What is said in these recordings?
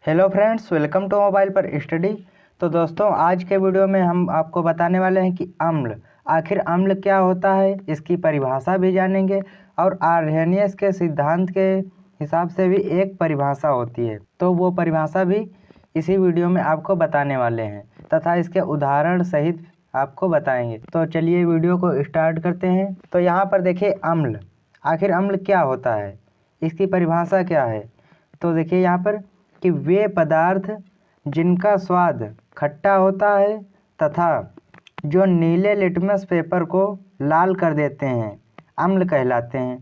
Hello friends, welcome to mobile पर study. तो दोस्तों, आज के वीडियो में हम आपको बताने वाले हैं कि अम्ल आखिर अम्ल क्या होता है, इसकी परिभाषा भी जानेंगे और आर्हेनियस के सिद्धांत के हिसाब से भी एक परिभाषा होती है, तो वो परिभाषा भी इसी वीडियो में आपको बताने वाले हैं तथा इसके उदाहरण सहित आपको बताएंगे। तो चलिए वीडियो को स्टार्ट करते हैं। तो यहाँ पर देखिए, अम्ल आखिर अम्ल क्या होता है, इसकी परिभाषा क्या है। तो देखिए यहाँ पर कि वे पदार्थ जिनका स्वाद खट्टा होता है तथा जो नीले लिटमस पेपर को लाल कर देते हैं अम्ल कहलाते हैं।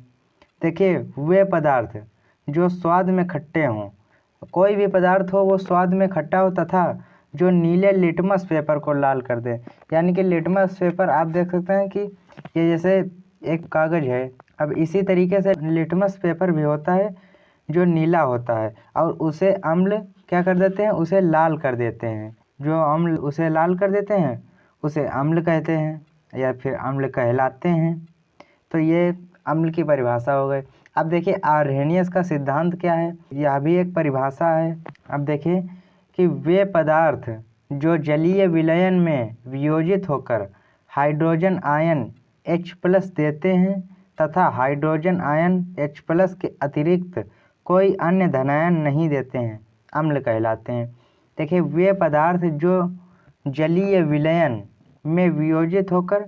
देखिए, वे पदार्थ जो स्वाद में खट्टे हों, कोई भी पदार्थ हो वो स्वाद में खट्टा हो तथा जो नीले लिटमस पेपर को लाल कर दे, यानी कि लिटमस पेपर आप देख सकते हैं कि ये जैसे एक कागज़ है। अब इसी तरीके से लिटमस पेपर भी होता है जो नीला होता है और उसे अम्ल क्या कर देते हैं, उसे लाल कर देते हैं। जो अम्ल उसे लाल कर देते हैं उसे अम्ल कहते हैं या फिर अम्ल कहलाते हैं। तो ये अम्ल की परिभाषा हो गई। अब देखिए, आर्हेनियस का सिद्धांत क्या है, यह भी एक परिभाषा है। अब देखिए कि वे पदार्थ जो जलीय विलयन में वियोजित होकर हाइड्रोजन आयन H+ देते हैं तथा हाइड्रोजन आयन H+ के अतिरिक्त कोई अन्य धनायन नहीं देते हैं, अम्ल कहलाते हैं। देखिए, वे पदार्थ जो जलीय विलयन में वियोजित होकर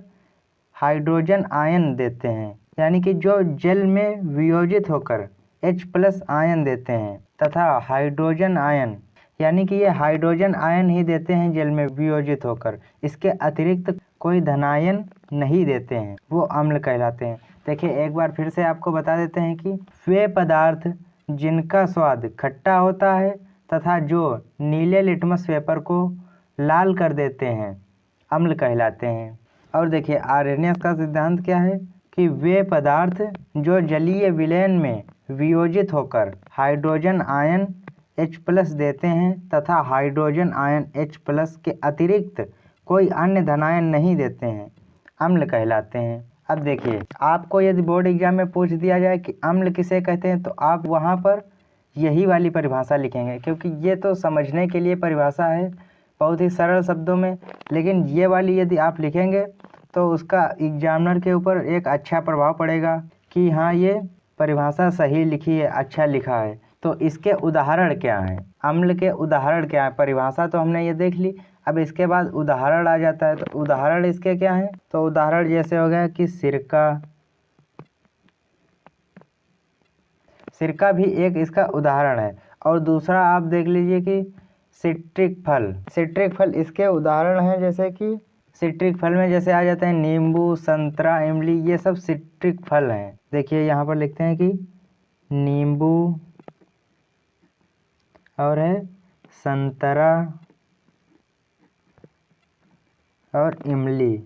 हाइड्रोजन आयन देते हैं, यानी कि जो जल में वियोजित होकर H+ आयन देते हैं तथा हाइड्रोजन आयन, यानी कि ये हाइड्रोजन आयन ही देते हैं जल में वियोजित होकर, इसके अतिरिक्त कोई धनायन नहीं देते हैं, वो अम्ल कहलाते हैं। देखिए, एक बार फिर से आपको बता देते हैं कि वे पदार्थ जिनका स्वाद खट्टा होता है तथा जो नीले लिटमस पेपर को लाल कर देते हैं अम्ल कहलाते हैं। और देखिए, आर्हेनियस का सिद्धांत क्या है कि वे पदार्थ जो जलीय विलयन में वियोजित होकर हाइड्रोजन आयन H+ देते हैं तथा हाइड्रोजन आयन H+ के अतिरिक्त कोई अन्य धनायन नहीं देते हैं, अम्ल कहलाते हैं। अब देखिए, आपको यदि बोर्ड एग्जाम में पूछ दिया जाए कि अम्ल किसे कहते हैं, तो आप वहाँ पर यही वाली परिभाषा लिखेंगे, क्योंकि ये तो समझने के लिए परिभाषा है बहुत ही सरल शब्दों में, लेकिन ये वाली यदि आप लिखेंगे तो उसका एग्जामिनर के ऊपर एक अच्छा प्रभाव पड़ेगा कि हाँ, ये परिभाषा सही लिखी है, अच्छा लिखा है। तो इसके उदाहरण क्या हैं, अम्ल के उदाहरण क्या है। परिभाषा तो हमने ये देख ली, अब इसके बाद उदाहरण आ जाता है। तो उदाहरण इसके क्या हैं, तो उदाहरण जैसे हो गया कि सिरका भी एक इसका उदाहरण है। और दूसरा आप देख लीजिए कि सिट्रिक फल इसके उदाहरण हैं। जैसे कि सिट्रिक फल में जैसे आ जाते हैं नींबू, संतरा, इमली, ये सब सिट्रिक फल हैं। देखिए यहाँ पर लिखते हैं कि नींबू और है संतरा और इमली,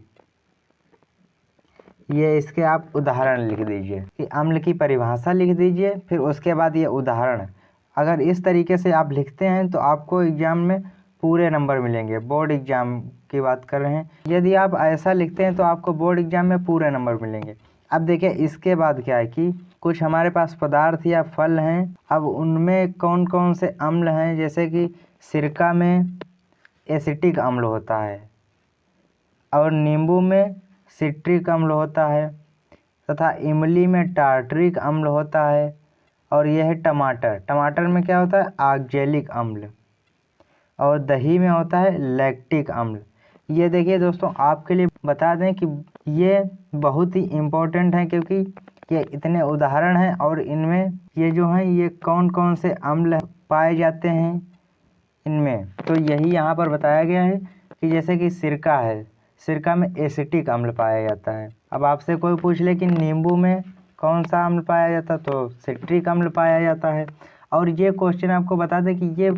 ये इसके आप उदाहरण लिख दीजिए कि अम्ल की परिभाषा लिख दीजिए, फिर उसके बाद ये उदाहरण। अगर इस तरीके से आप लिखते हैं तो आपको एग्जाम में पूरे नंबर मिलेंगे। बोर्ड एग्जाम की बात कर रहे हैं, यदि आप ऐसा लिखते हैं तो आपको बोर्ड एग्जाम में पूरे नंबर मिलेंगे। अब देखिए, इसके बाद क्या है कि कुछ हमारे पास पदार्थ या फल हैं। अब उनमें कौन कौन से अम्ल हैं, जैसे कि सिरका में एसिटिक अम्ल होता है और नींबू में सिट्रिक अम्ल होता है तथा इमली में टार्टरिक अम्ल होता है। और यह है टमाटर में क्या होता है, ऑक्जेलिक अम्ल। और दही में होता है लैक्टिक अम्ल। ये देखिए दोस्तों, आपके लिए बता दें कि ये बहुत ही इम्पोर्टेंट है, क्योंकि ये इतने उदाहरण हैं और इनमें ये जो हैं ये कौन कौन से अम्ल पाए जाते हैं इनमें। तो यही यहाँ पर बताया गया है कि जैसे कि सिरका है, सिरका में एसिटिक अम्ल पाया जाता है। अब आपसे कोई पूछ ले कि नींबू में कौन सा अम्ल पाया जाता, तो सिट्रिक अम्ल पाया जाता है। और ये क्वेश्चन आपको बता दें कि ये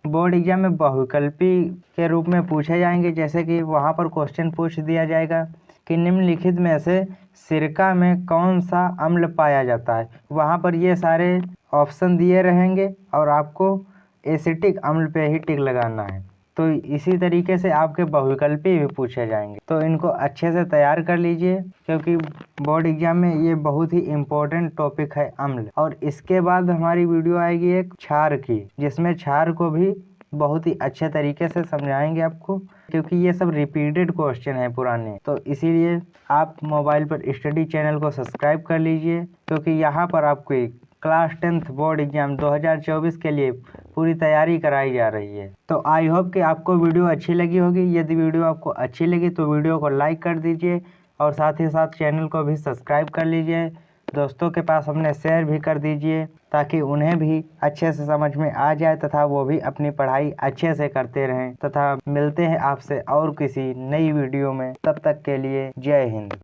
बोर्ड एग्जाम में बहुविकल्पी के रूप में पूछे जाएंगे। जैसे कि वहाँ पर क्वेश्चन पूछ दिया जाएगा कि निम्नलिखित में से सिरका में कौन सा अम्ल पाया जाता है, वहाँ पर ये सारे ऑप्शन दिए रहेंगे और आपको एसिटिक अम्ल पे ही टिक लगाना है। तो इसी तरीके से आपके बहुविकल्पी भी पूछे जाएंगे, तो इनको अच्छे से तैयार कर लीजिए, क्योंकि बोर्ड एग्जाम में ये बहुत ही इम्पोर्टेंट टॉपिक है अम्ल। और इसके बाद हमारी वीडियो आएगी एक क्षार की, जिसमें क्षार को भी बहुत ही अच्छे तरीके से समझाएंगे आपको, क्योंकि ये सब रिपीटेड क्वेश्चन है पुराने। तो इसीलिए आप मोबाइल पर स्टडी चैनल को सब्सक्राइब कर लीजिए, क्योंकि यहाँ पर आपको क्लास 10th बोर्ड एग्जाम 2024 के लिए पूरी तैयारी कराई जा रही है। तो आई होप कि आपको वीडियो अच्छी लगी होगी। यदि वीडियो आपको अच्छी लगी तो वीडियो को लाइक कर दीजिए और साथ ही साथ चैनल को भी सब्सक्राइब कर लीजिए। दोस्तों के पास अपने शेयर भी कर दीजिए, ताकि उन्हें भी अच्छे से समझ में आ जाए तथा वो भी अपनी पढ़ाई अच्छे से करते रहें। तथा मिलते हैं आपसे और किसी नई वीडियो में, तब तक के लिए जय हिंद।